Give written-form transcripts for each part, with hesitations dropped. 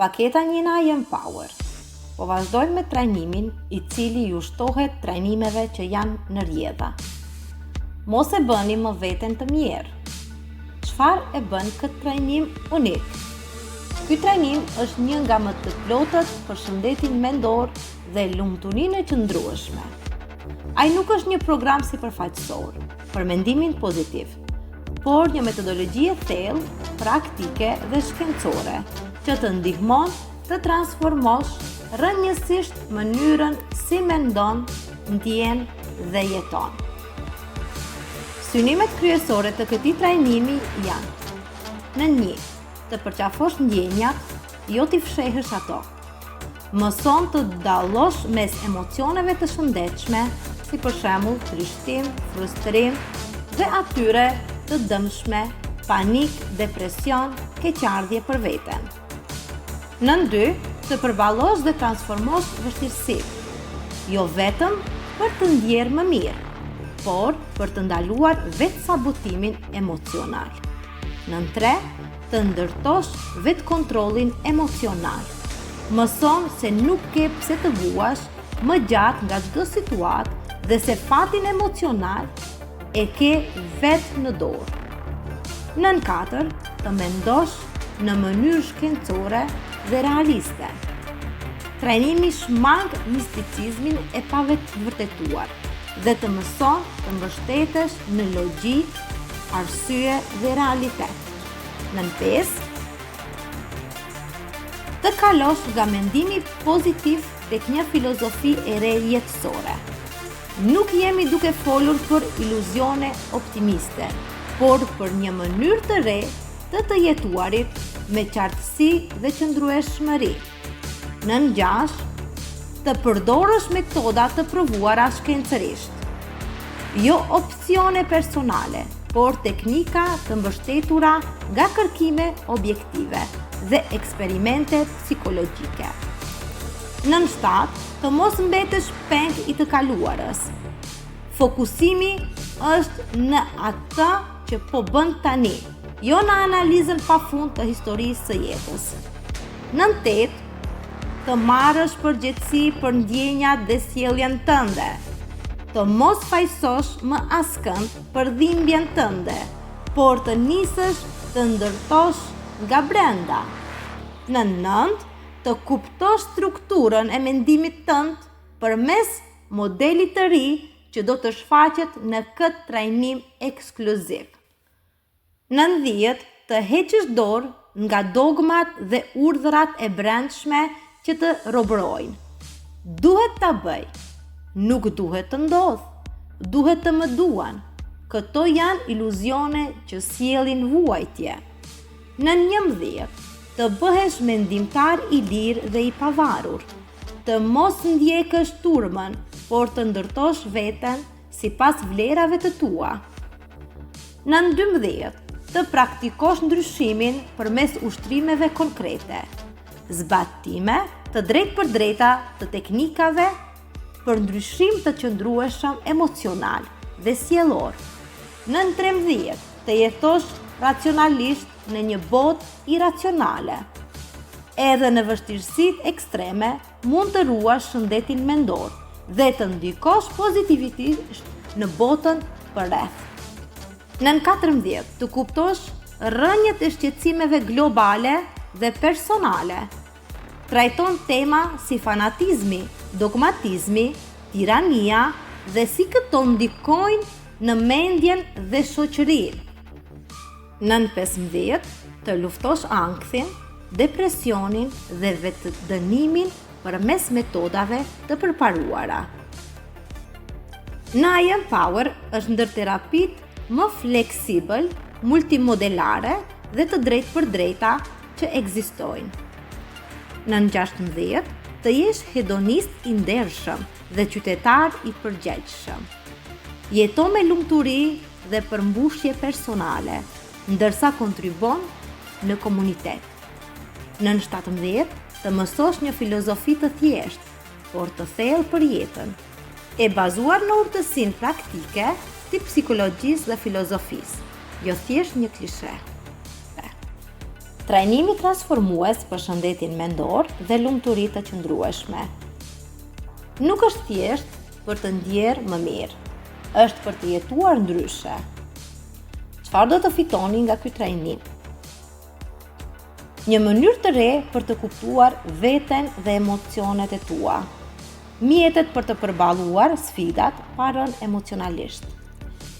Paketa njëna Empower. Po vazhdojmë me trajnimin i cili ju shtohet trajnimeve që janë në rjedha. Mos e bëni më veten të mjerë. Çfarë e bën këtë trajnim unik? Ky trajnim është një nga më të plotët për shëndetin mendor dhe lumturinë e qëndrueshme. Ai nuk është një program sipërfaqësor për mendimin pozitiv, por një metodologji e thellë, praktike dhe shkencore që të ndihmon të transformosh rrënjësisht mënyrën si mendon, ndjen dhe jeton. Synimet kryesore të këtij trajnimi janë: në 1, të përqafosh ndjenjat, jo t'i fshehësh ato. Mëson të dallosh mes emocioneve të shëndetshme, si për shembull trishtim, frustrim dhe atyre të dëmshme, panik, depresion, keqardhje për veten. Në 2, të përballosh dhe transformosh vështirësitë, jo vetëm për të ndjerë më mirë, por për të ndaluar vetë sabotimin emocional. Në 3, të ndërtosh vetë kontrollin emocional. Mëson se nuk ke pse të vuash më gjatë nga çdo situatë dhe se fatin emocional e ke vetë në dorë. Në 4, të mendosh në mënyrë shkencore dhe realiste. Trajnimi shmang misticizmin e pavërtetuar dhe të mëson të mbështetesh në logjik, arsye dhe realitet. Në 5, të kalosh nga mendimi pozitiv tek një filozofi e re jetësore. Nuk jemi duke folur për iluzione optimiste, por për një mënyrë të re të jetuarit me qartësi dhe qëndrueshmëri. Në 6, të përdorësh metoda të provuara shkencërisht. Jo opsione personale, por teknika të mbështetura nga kërkime objektive dhe eksperimente psikologjike. Në 7, të mos mbetesh peng i të kaluarës. Fokusimi është në atë që po bën tani, jo në analizën pafund të historisë së jetës. Në 8, të marrësh përgjegjësi për ndjenjat dhe sjelljen tënde. Të mos fajsosh më askënd për dhimbjen tënde, por të nisësh të ndërtosh nga brenda. Në 9, të kuptosh strukturën e mendimit tënd përmes modelit të ri që do të shfaqet në këtë trajnim ekskluziv. Në 10, të heqësh dorë nga dogmat dhe urdhrat e brendshme që të robrojnë. Duhet ta bëj, nuk duhet të ndodh, duhet të më duan. Këto janë iluzione që sjellin vuajtje. Në 11, të bëhesh mendimtar i lirë dhe i pavarur. Të mos ndjekësh turmën, por të ndërtosh veten sipas vlerave të tua. Në 12, të praktikosh ndryshimin përmes ushtrimeve konkrete, zbatime të drejtpërdrejta të teknikave për ndryshim të qëndrueshëm emocional dhe sjellor. Në 13, të jetosh racionalisht në një botë iracionale. Edhe në vështirësitë ekstreme mund të ruash shëndetin mendor dhe të ndikosh pozitivisht në botën përreth. Në 14, të kuptosh rrënjët e shqetësimeve globale dhe personale. Trajton tema si fanatizmi, dogmatizmi, tirania dhe si këto ndikojnë në mendjen dhe shoqërinë. Në 15, të luftosh ankthin, depresionin dhe vetëdënimin përmes metodave të përparuara. Në Empower është ndër terapitë më fleksibël, multimodelare dhe të drejtpërdrejta që ekzistojnë. Në 16, të jesh hedonist i ndershëm dhe qytetar i përgjegjshëm. Jeto me lumturi dhe përmbushje personale, ndërsa kontribon në komunitet. Në 17, të mësosh një filozofi të thjeshtë, por të thellë për jetën, e bazuar në urtësinë praktike të psikologjisë dhe filozofisë, jo thjesht një klishe. Trajnimi transformues për shëndetin mendor dhe lumturi të qëndrueshme. Nuk është thjesht për të ndjerë më mirë, është për të jetuar ndryshe. Çfarë do të fitoni nga ky trajnim? Një mënyrë të re për të kuptuar veten dhe emocionet e tua. Mjetet për të përballuar sfidat pa rënë emocionalisht.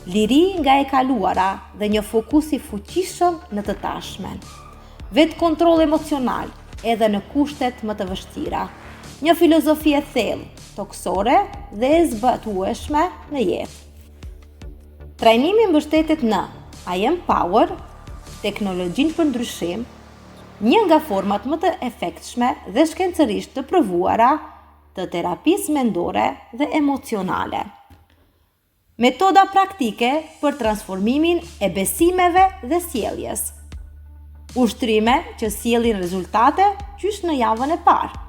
Liri nga e kaluara dhe një fokus i fuqishëm në të tashmen. Vetë kontroll emocional edhe në kushtet më të vështira. Një filozofi e thellë, toksore dhe e zbatueshme në jetë. Trajnimi mbështetet në I am power, teknologjinë për ndryshim, një nga format më të efektshme dhe shkencërisht të provuara të terapisë mendore dhe emocionale. Metoda praktike për transformimin e besimeve dhe sjelljes. Ushtrime që sjellin rezultate qysh në javën e parë.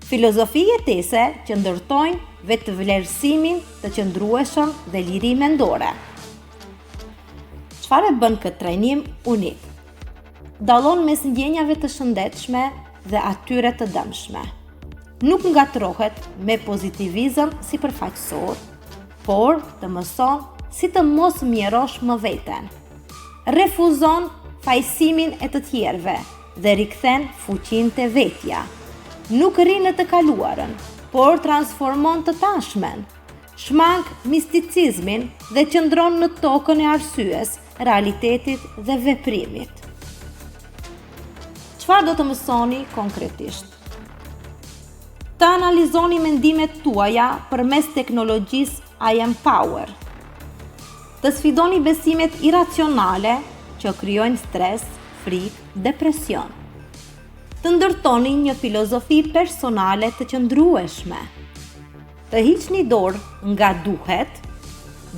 Filozofi jetese që ndërtojnë vetvlerësimin të qëndrueshëm dhe liri mendore. Çfarë bën këtë trajnim unik? Dallon mes ndjenjave të shëndetshme dhe atyre të dëmshme. Nuk ngatrohet me pozitivizëm si përfaqësor, por të mëson si të mos mjerosh më veten. Refuzon fajsimin e të tjerëve dhe rikthen fuqinë te vetja. Nuk rrin në të kaluarën, por transformon të tashmen. Shmang misticizmin dhe qëndron në tokën e arsyes, realitetit dhe veprimit. Çfarë do të mësoni konkretisht? Të analizoni mendimet tuaja përmes teknologjisë I am power. Të sfidoni besimet iracionale që krijojnë stres, frikë, depresion. Të ndërtoni një filozofi personale të qëndrueshme. Të hiqni dorë nga duhet,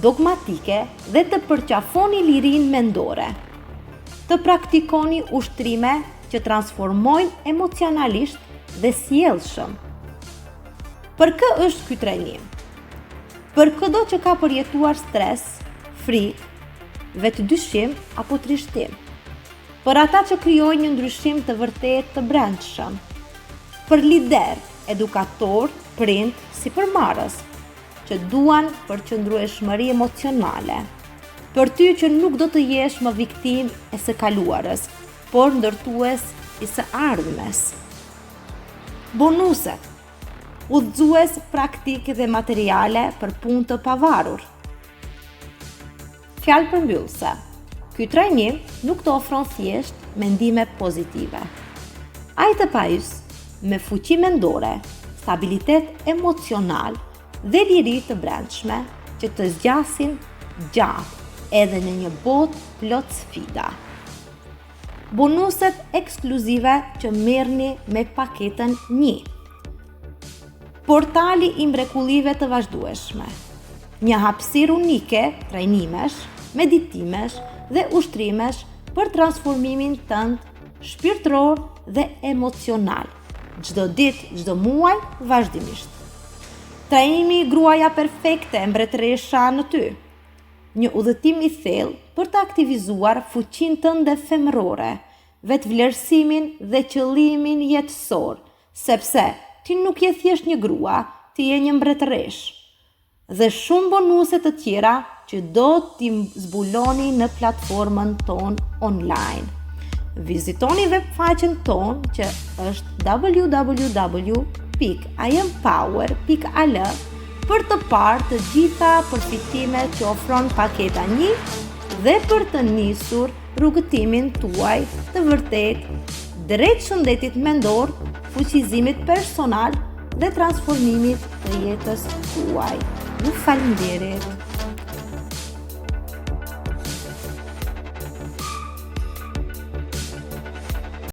dogmatike dhe të përqafoni lirinë mendore. Të praktikoni ushtrime që transformojnë emocionalisht dhe sjellshëm. Për kë është ky trajnim? Për çdo që ka përjetuar stres, frikë, vetëdyshim apo trishtim. Për ata që krijojnë një ndryshim të vërtetë të brendshëm. Për lider, edukator, prind, sipërmarrës, që duan përqëndrueshmëri emocionale. Për ty që nuk do të jesh më viktim e së kaluarës, por ndërtues i së ardhmes. Bonuset, udhëzues praktik dhe materiale për punë të pavarur. Fjalë përmbyllëse. Ky trajnim nuk të ofron thjesht mendime pozitive. Ai të pajus me fuqi mendore, stabilitet emocional dhe liri të brendshme që të zgjasin gjatë edhe në një botë plot sfida. Bonuset ekskluzive që merrni me paketën 1. Portali i mrekullive të vazhdueshme. Një hapësirë unike trajnimesh, meditimesh dhe ushtrimesh për transformimin tënd shpirtëror dhe emocional. Çdo ditë, çdo muaj, vazhdimisht. Trajnimi gruaja perfekte mbretëresha në ty. Një udhëtim i thellë për të aktivizuar fuqinë tënde femërore, vetvlerësimin dhe qëllimin jetësor, sepse ti nuk je thjesht një grua, ti je një mbretëresh. Dhe shumë bonuse të tjera që do t'i zbuloni në platformën tonë online. Vizitoni webfaqen tonë që është www.iampower.al për të parë të gjitha përfitimet që ofron paketa 1 dhe për të nisur rrugëtimin tuaj të vërtet drejt shëndetit mendor, fuqizimit personal dhe transformimit të jetës tuaj. Ju falenderoj.